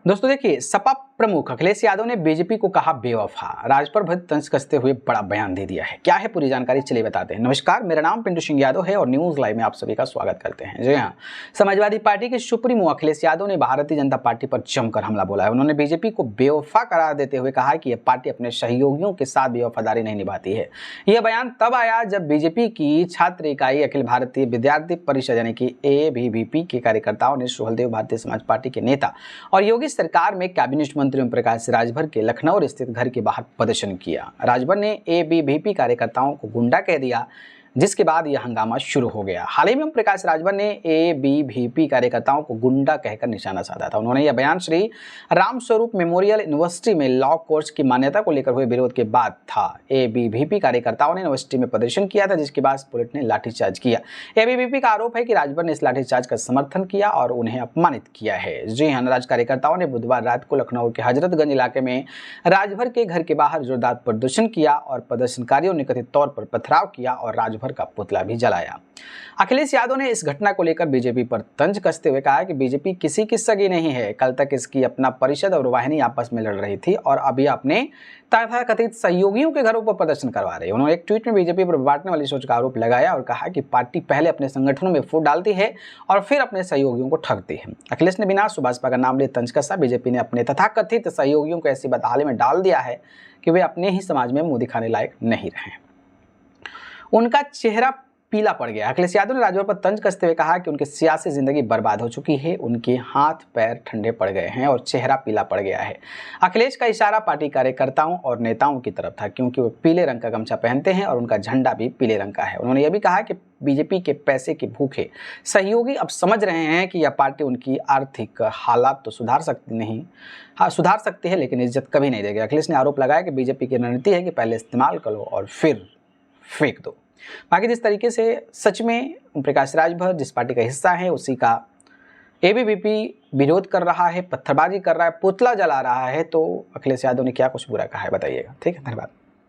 दोस्तों देखिए, सपा प्रमुख अखिलेश यादव ने बीजेपी को कहा बेवफा, राजभर पर तंज कसते हुए बड़ा बयान दे दिया है। क्या है पूरी जानकारी, चलिए बताते हैं। नमस्कार, मेरा नाम पिंटू सिंह यादव है और न्यूज लाइव में आप सभी का स्वागत करते हैं। जी हां, समाजवादी पार्टी के सुप्रीमो अखिलेश यादव ने भारतीय जनता पार्टी पर जमकर हमला बोला है। उन्होंने बीजेपी को बेवफा करार देते हुए कहा कि यह पार्टी अपने सहयोगियों के साथ भी वफादारी नहीं निभाती है। यह बयान तब आया जब बीजेपी की छात्र इकाई अखिल भारतीय विद्यार्थी परिषद यानी कि ABVP के कार्यकर्ताओं ने सुहलदेव भारतीय समाज पार्टी के नेता और योगी सरकार में कैबिनेट मंत्री ओम प्रकाश राजभर के लखनऊ स्थित घर के बाहर प्रदर्शन किया। राजभर ने ABVP कार्यकर्ताओं को गुंडा कह दिया, जिसके बाद यह हंगामा शुरू हो गया। हाल ही में ओम प्रकाश राजभर ने ABVP कार्यकर्ताओं को गुंडा कहकर निशाना साधा था। उन्होंने यह बयान श्री राम स्वरूप मेमोरियल यूनिवर्सिटी में लॉ कोर्स की मान्यता को लेकर हुए विरोध के बाद था। ABVP कार्यकर्ताओं ने यूनिवर्सिटी में प्रदर्शन किया था, जिसके बाद पुलिस ने लाठीचार्ज किया। ABVP का आरोप है कि राजभर ने इस लाठीचार्ज का समर्थन किया और उन्हें अपमानित किया है। जी हाँ, नाराज कार्यकर्ताओं ने बुधवार रात को लखनऊ के हजरतगंज इलाके में राजभर के घर के बाहर जोरदार प्रदर्शन किया और प्रदर्शनकारियों ने कथित तौर पर पथराव किया और राजभर का पुतला भी जलाया। अखिलेश यादव ने इस घटना को लेकर बीजेपी पर तंज कसते हुए कहा कि बीजेपी किसी की सगी नहीं है। कल तक इसकी अपना परिषद और वाहिनी आपस में लड़ रही थी और अभी अपने तथाकथित सहयोगियों के घरों पर प्रदर्शन करवा रही है। उन्होंने एक ट्वीट में बीजेपी पर बांटने वाली सोच का आरोप लगाया और कहा कि पार्टी पहले अपने संगठनों में फूट डालती है और फिर अपने सहयोगियों को ठगती है। अखिलेश ने बिना सुभाषपा का नाम लिए तंज कसा। बीजेपी ने अपने तथाकथित सहयोगियों को ऐसी बदहाली में डाल दिया है कि वे अपने ही समाज में मुंह दिखाने लायक नहीं रहे। उनका चेहरा पीला पड़ गया। अखिलेश यादव ने राजभर पर तंज कसते हुए कहा कि उनकी सियासी जिंदगी बर्बाद हो चुकी है, उनके हाथ पैर ठंडे पड़ गए हैं और चेहरा पीला पड़ गया है। अखिलेश का इशारा पार्टी कार्यकर्ताओं और नेताओं की तरफ था, क्योंकि वो पीले रंग का गमछा पहनते हैं और उनका झंडा भी पीले रंग का है। उन्होंने यह भी कहा कि बीजेपी के पैसे के भूखे सहयोगी अब समझ रहे हैं कि यह पार्टी उनकी आर्थिक हालात तो सुधार सकती है, लेकिन इज्जत कभी नहीं देगी। अखिलेश ने आरोप लगाया कि बीजेपी की रणनीति है कि पहले इस्तेमाल करो और फिर फेंक दो। बाकी जिस तरीके से सच में ओम प्रकाश राजभर जिस पार्टी का हिस्सा है उसी का ABVP विरोध कर रहा है, पत्थरबाजी कर रहा है, पुतला जला रहा है, तो अखिलेश यादव ने क्या कुछ बुरा कहा है बताइएगा। ठीक है, धन्यवाद।